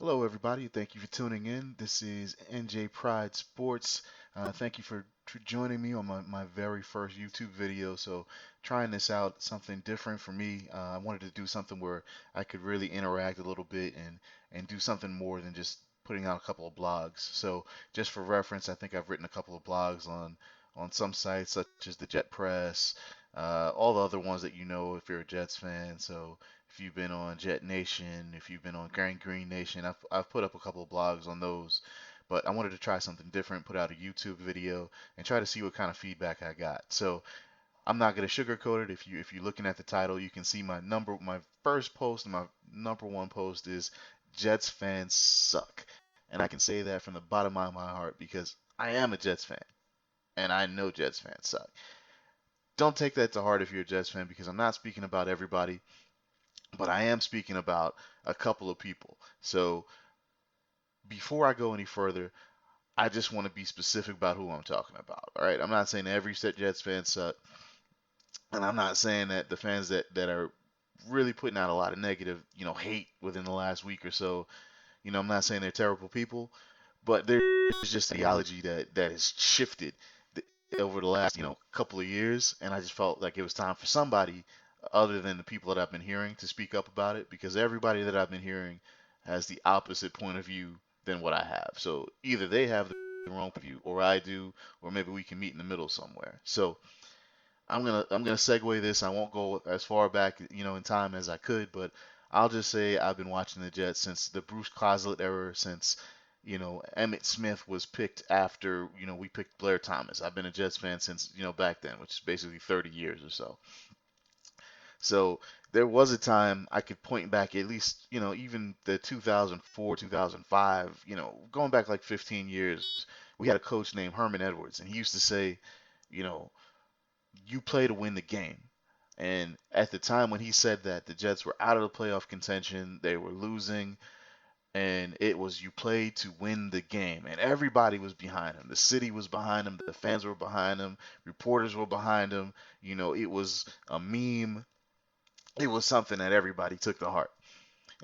Hello, everybody. Thank you for tuning in. This is NJ Pride Sports. Thank you for joining me on my very first YouTube video. So, trying this out, something different for me. I wanted to do something where I could really interact a little bit and do something more than just putting out a couple of blogs. So, just for reference, I think I've written a couple of blogs on some sites such as the Jet Press, all the other ones that you know if you're a Jets fan. So, if you've been on Jet Nation, if you've been on Grand Green Nation, I've put up a couple of blogs on those. But I wanted to try something different, put out a YouTube video, and try to see what kind of feedback I got. So I'm not gonna sugarcoat it. If you're looking at the title, you can see my first post, my number one post is Jets fans suck, and I can say that from the bottom of my heart because I am a Jets fan, and I know Jets fans suck. Don't take that to heart if you're a Jets fan because I'm not speaking about everybody, but I am speaking about a couple of people. So before I go any further, I just want to be specific about who I'm talking about. All right, I'm not saying every set Jets fan suck, and I'm not saying that the fans that are really putting out a lot of negative, hate within the last week or so. I'm not saying they're terrible people, but there's just ideology that has shifted over the last couple of years, and I just felt like it was time for somebody other than the people that I've been hearing to speak up about it because everybody that I've been hearing has the opposite point of view than what I have. So either they have the wrong view or I do, or maybe we can meet in the middle somewhere. So I'm gonna segue this. I won't go as far back, in time as I could, but I'll just say I've been watching the Jets since the Bruce Coslet era, since Emmitt Smith was picked after we picked Blair Thomas. I've been a Jets fan since back then, which is basically 30 years or so. So there was a time I could point back at least even the 2004, 2005, going back like 15 years. We had a coach named Herman Edwards, and he used to say, you know, you play to win the game. And at the time when he said that, the Jets were out of the playoff contention, they were losing, and it was you play to win the game. And everybody was behind him. The city was behind him, the fans were behind him, reporters were behind him. It was a meme. It was something that everybody took to heart.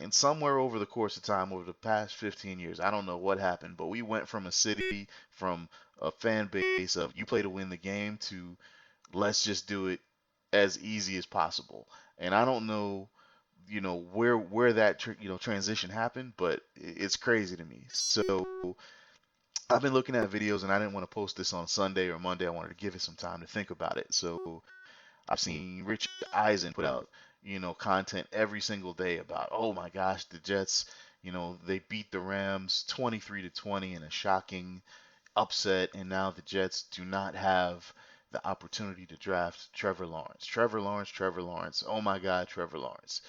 And somewhere over the course of time, over the past 15 years, I don't know what happened, but we went from a city, from a fan base of you play to win the game to let's just do it as easy as possible. And I don't know, where that transition happened, but it's crazy to me. So I've been looking at videos, and I didn't want to post this on Sunday or Monday. I wanted to give it some time to think about it. So I've seen Rich Eisen put out, content every single day about, oh my gosh, the Jets, they beat the Rams 23-20 in a shocking upset, and now the Jets do not have the opportunity to draft Trevor Lawrence. Trevor Lawrence, Trevor Lawrence. Oh my God, Trevor Lawrence.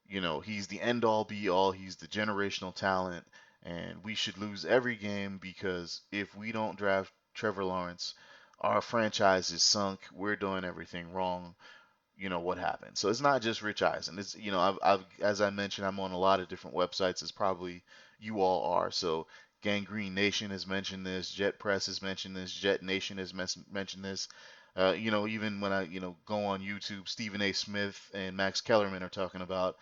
He's the end all be all. He's the generational talent, and we should lose every game because if we don't draft Trevor Lawrence, our franchise is sunk. We're doing everything wrong. What happened. So it's not just Rich Eisen. It's I've as I mentioned, I'm on a lot of different websites. As probably you all are. So Gangrene Nation has mentioned this. Jet Press has mentioned this. Jet Nation has mentioned this. Even when I go on YouTube, Stephen A. Smith and Max Kellerman are talking about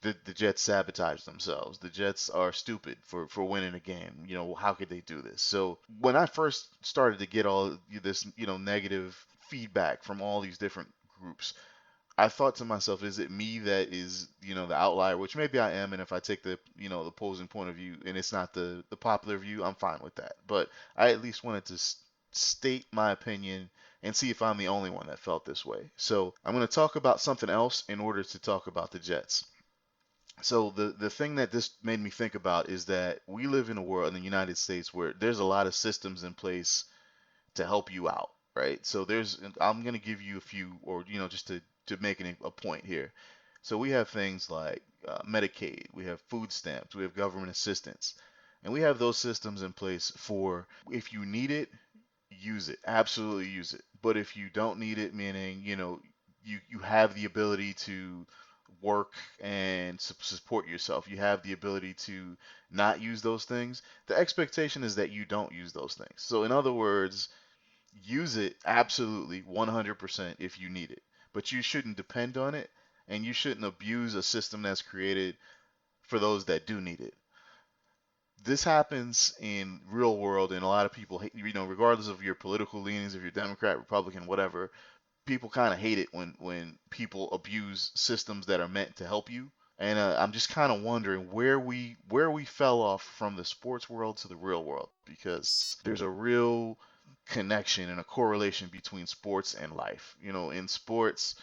the Jets sabotage themselves. The Jets are stupid for winning a game. How could they do this? So when I first started to get all this negative feedback from all these different groups, I thought to myself, is it me that is, the outlier? Which maybe I am, and if I take the, the opposing point of view, and it's not the popular view, I'm fine with that. But I at least wanted to state my opinion and see if I'm the only one that felt this way. So I'm going to talk about something else in order to talk about the Jets. So the thing that this made me think about is that we live in a world in the United States where there's a lot of systems in place to help you out, right? So I'm gonna give you a few, or just to make a point here. So we have things like Medicaid, we have food stamps, we have government assistance, and we have those systems in place for if you need it, use it, absolutely use it. But if you don't need it, meaning you have the ability to work and support yourself. You have the ability to not use those things. The expectation is that you don't use those things. So in other words, use it absolutely 100% if you need it, but you shouldn't depend on it, and you shouldn't abuse a system that's created for those that do need it. this happens in real world, and a lot of people hate, regardless of your political leanings, if you're Democrat, Republican, whatever, people kind of hate it when people abuse systems that are meant to help you. And I'm just kind of wondering where we fell off from the sports world to the real world, because there's a real connection and a correlation between sports and life. In sports,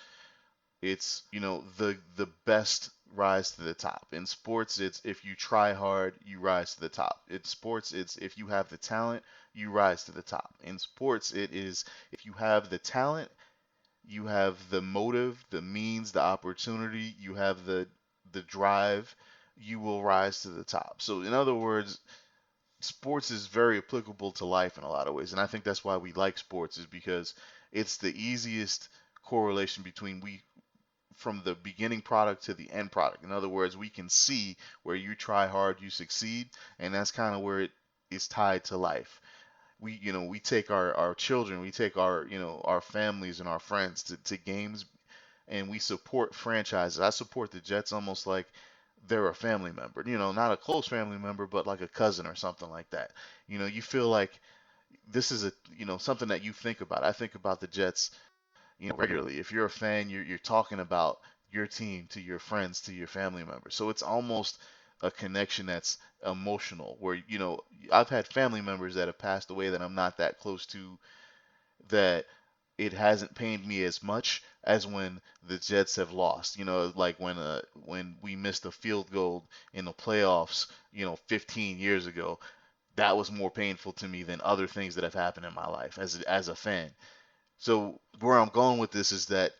it's the best rise to the top. In sports, it's if you try hard, you rise to the top. In sports, it's if you have the talent, you rise to the top. In sports, it is if you have the talent, you have the motive, the means, the opportunity, you have the drive, you will rise to the top. So in other words, sports is very applicable to life in a lot of ways, and I think that's why we like sports, is because it's the easiest correlation between we from the beginning product to the end product. In other words, we can see where you try hard, you succeed, and that's kind of where it is tied to life. We take our children, we take our families and our friends to games, and we support franchises. I support the Jets almost like they're a family member, not a close family member, but like a cousin or something like that. You feel like this is something that you think about. I think about the Jets, regularly. If you're a fan, you're talking about your team to your friends, to your family members. So it's almost a connection that's emotional, where I've had family members that have passed away that I'm not that close to, that it hasn't pained me as much as when the Jets have lost. Like when we missed a field goal in the playoffs, 15 years ago. That was more painful to me than other things that have happened in my life as a fan. So where I'm going with this is that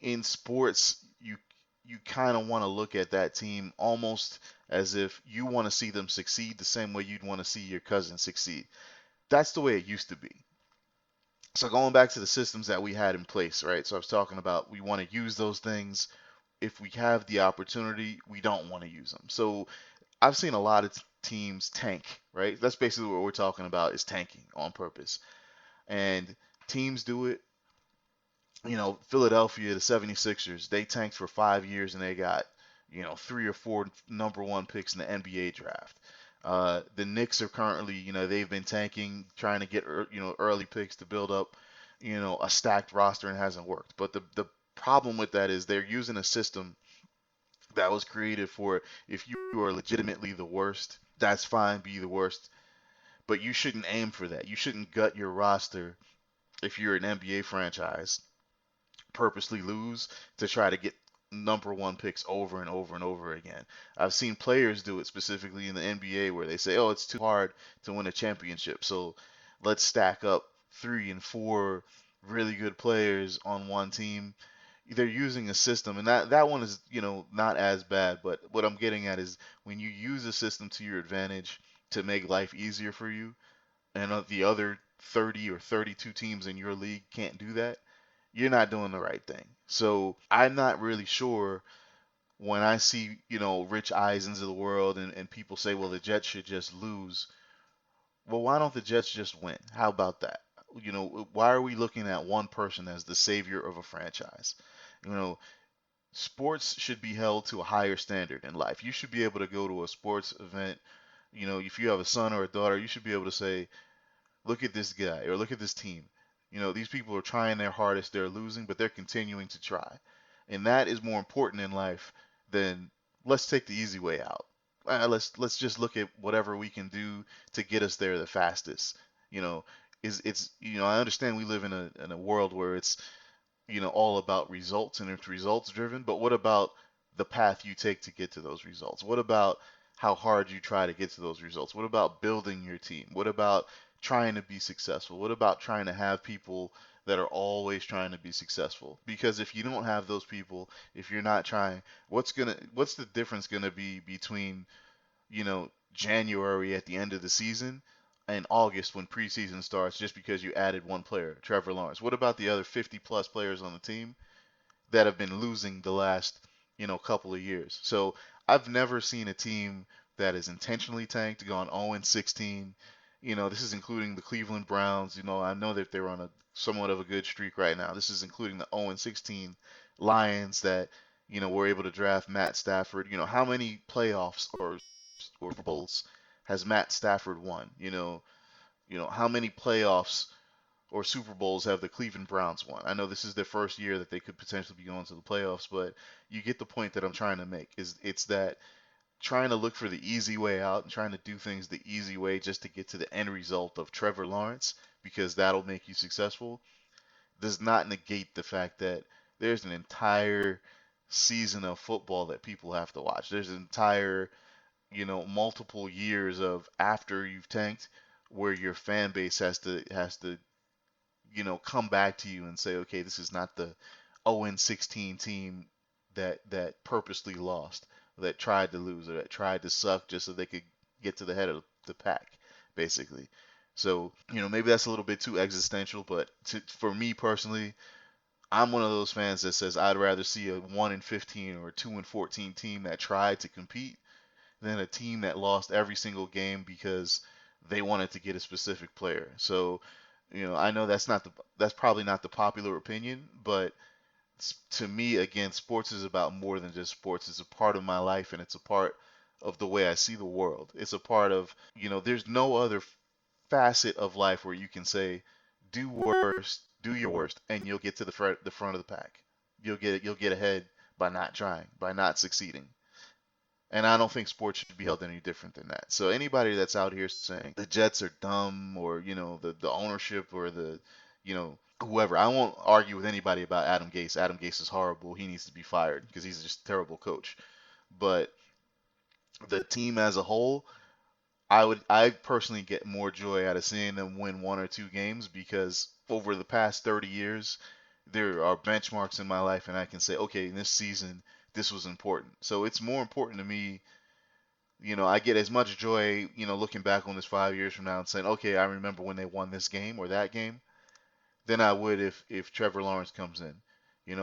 in sports, you kind of want to look at that team almost as if you want to see them succeed the same way you'd want to see your cousin succeed. That's the way it used to be. So going back to the systems that we had in place, right? So I was talking about we want to use those things. If we have the opportunity, we don't want to use them. So I've seen a lot of teams tank, right? That's basically what we're talking about, is tanking on purpose. And teams do it. Philadelphia, the 76ers, they tanked for 5 years and they got, three or four number one picks in the NBA draft. The Knicks are currently, they've been tanking, trying to get, early picks to build up, a stacked roster, and it hasn't worked. But the problem with that is they're using a system that was created for, if you are legitimately the worst, that's fine, be the worst. But you shouldn't aim for that. You shouldn't gut your roster if you're an NBA franchise, purposely lose to try to get number one picks over and over and over again. I've seen players do it specifically in the NBA where they say, "Oh, it's too hard to win a championship, so let's stack up three and four really good players on one team." They're using a system, and that one is, not as bad. But what I'm getting at is when you use a system to your advantage to make life easier for you, and the other 30 or 32 teams in your league can't do that, you're not doing the right thing. So I'm not really sure when I see, Rich Eisens of the world, and people say, well, the Jets should just lose. Well, why don't the Jets just win? How about that? Why are we looking at one person as the savior of a franchise? You know, Sports should be held to a higher standard in life. You should be able to go to a sports event. If you have a son or a daughter, you should be able to say, look at this guy or look at this team. These people are trying their hardest. They're losing, but they're continuing to try. And that is more important in life than let's take the easy way out. Let's just look at whatever we can do to get us there the fastest. You know, is it's I understand we live in a world where it's all about results and it's results driven, but what about the path you take to get to those results? What about how hard you try to get to those results? What about building your team? What about trying to be successful? What about trying to have people that are always trying to be successful? Because if you don't have those people, if you're not trying, what's the difference gonna be between January at the end of the season and August when preseason starts, just because you added one player, Trevor Lawrence? What about the other 50 plus players on the team that have been losing the last, couple of years? So I've never seen a team that is intentionally tanked, gone 0 and 16. This is including the Cleveland Browns. I know that they're on a somewhat of a good streak right now. This is including the 0 and 16 Lions that, were able to draft Matt Stafford. How many playoffs or Super Bowls has Matt Stafford won? How many playoffs or Super Bowls have the Cleveland Browns won? I know this is their first year that they could potentially be going to the playoffs, but you get the point that I'm trying to make. Is it's that trying to look for the easy way out and trying to do things the easy way just to get to the end result of Trevor Lawrence because that'll make you successful does not negate the fact that there's an entire season of football that people have to watch. There's an entire, multiple years of after you've tanked where your fan base has to come back to you and say, okay, this is not the 0-16 team that purposely lost, that tried to lose, or that tried to suck just so they could get to the head of the pack, basically. So, maybe that's a little bit too existential, but for me personally, I'm one of those fans that says I'd rather see a 1-15 or a 2-14 team that tried to compete than a team that lost every single game because they wanted to get a specific player. So, I know that's probably not the popular opinion, but to me, again, sports is about more than just sports. It's a part of my life, and it's a part of the way I see the world. It's a part of, there's no other facet of life where you can say, do your worst, and you'll get to the front of the pack. You'll get ahead by not trying, by not succeeding. And I don't think sports should be held any different than that. So anybody that's out here saying the Jets are dumb or, the ownership or whoever, I won't argue with anybody about Adam Gase. Adam Gase is horrible. He needs to be fired because he's just a terrible coach. But the team as a whole, I personally get more joy out of seeing them win one or two games because over the past 30 years, there are benchmarks in my life, and I can say, okay, in this season, this was important. So it's more important to me. I get as much joy, looking back on this 5 years from now and saying, okay, I remember when they won this game or that game, than I would if Trevor Lawrence comes in.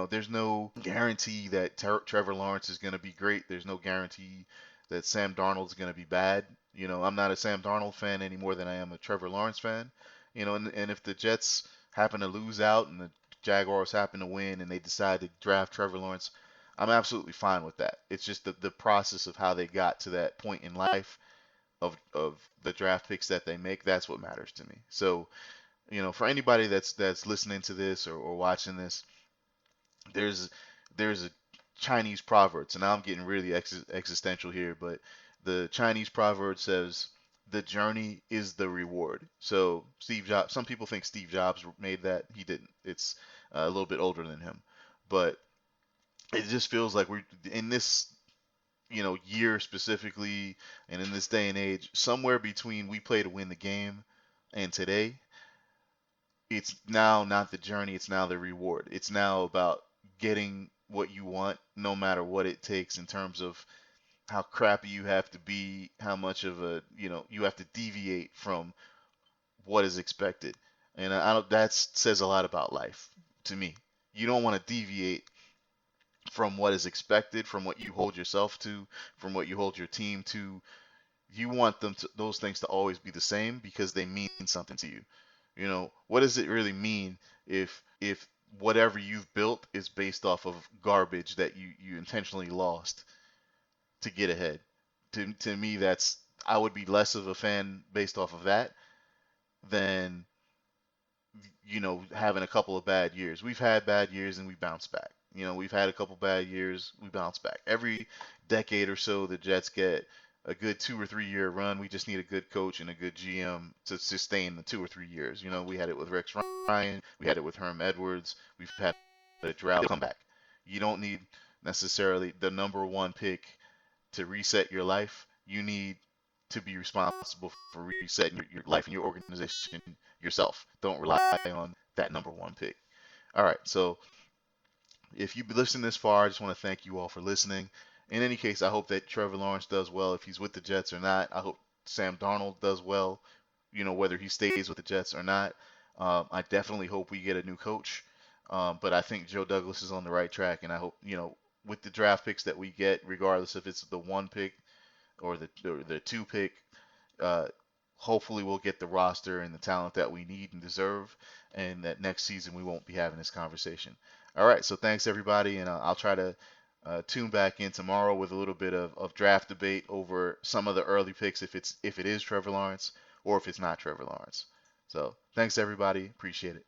There's no guarantee that Trevor Lawrence is going to be great. There's no guarantee that Sam Darnold's going to be bad. I'm not a Sam Darnold fan any more than I am a Trevor Lawrence fan. And if the Jets happen to lose out and the Jaguars happen to win and they decide to draft Trevor Lawrence, I'm absolutely fine with that. It's just the process of how they got to that point in life of the draft picks that they make. That's what matters to me. So, for anybody that's listening to this or watching this, there's there's a Chinese proverb. So now I'm getting really existential here, but the Chinese proverb says the journey is the reward. So Steve Jobs, some people think Steve Jobs made that. He didn't. It's a little bit older than him, but it just feels like we're in this year specifically, and in this day and age, somewhere between we play to win the game and today, it's now not the journey, it's now the reward. It's now about getting what you want, no matter what it takes in terms of how crappy you have to be, how much of you have to deviate from what is expected. And I don't, that says a lot about life to me. You don't want to deviate from what is expected, from what you hold yourself to, from what you hold your team to. You want those things to always be the same because they mean something to you. What does it really mean if whatever you've built is based off of garbage that you intentionally lost to get ahead? To me, I would be less of a fan based off of that than having a couple of bad years. We've had bad years and we bounce back. We've had a couple bad years, we bounce back. Every decade or so, the Jets get a good 2 or 3 year run. We just need a good coach and a good GM to sustain the 2 or 3 years. We had it with Rex Ryan, we had it with Herm Edwards, we've had a drought comeback. You don't need necessarily the number one pick to reset your life. You need to be responsible for resetting your life and your organization yourself. Don't rely on that number one pick. All right, so if you've listened this far, I just want to thank you all for listening. In any case, I hope that Trevor Lawrence does well if he's with the Jets or not. I hope Sam Darnold does well, whether he stays with the Jets or not. I definitely hope we get a new coach. But I think Joe Douglas is on the right track, and I hope, with the draft picks that we get, regardless if it's the one pick or the two pick, uh, hopefully we'll get the roster and the talent that we need and deserve, and that next season we won't be having this conversation. All right, so thanks everybody, and I'll try to Tune back in tomorrow with a little bit of draft debate over some of the early picks if it is Trevor Lawrence or if it's not Trevor Lawrence. So thanks everybody. Appreciate it.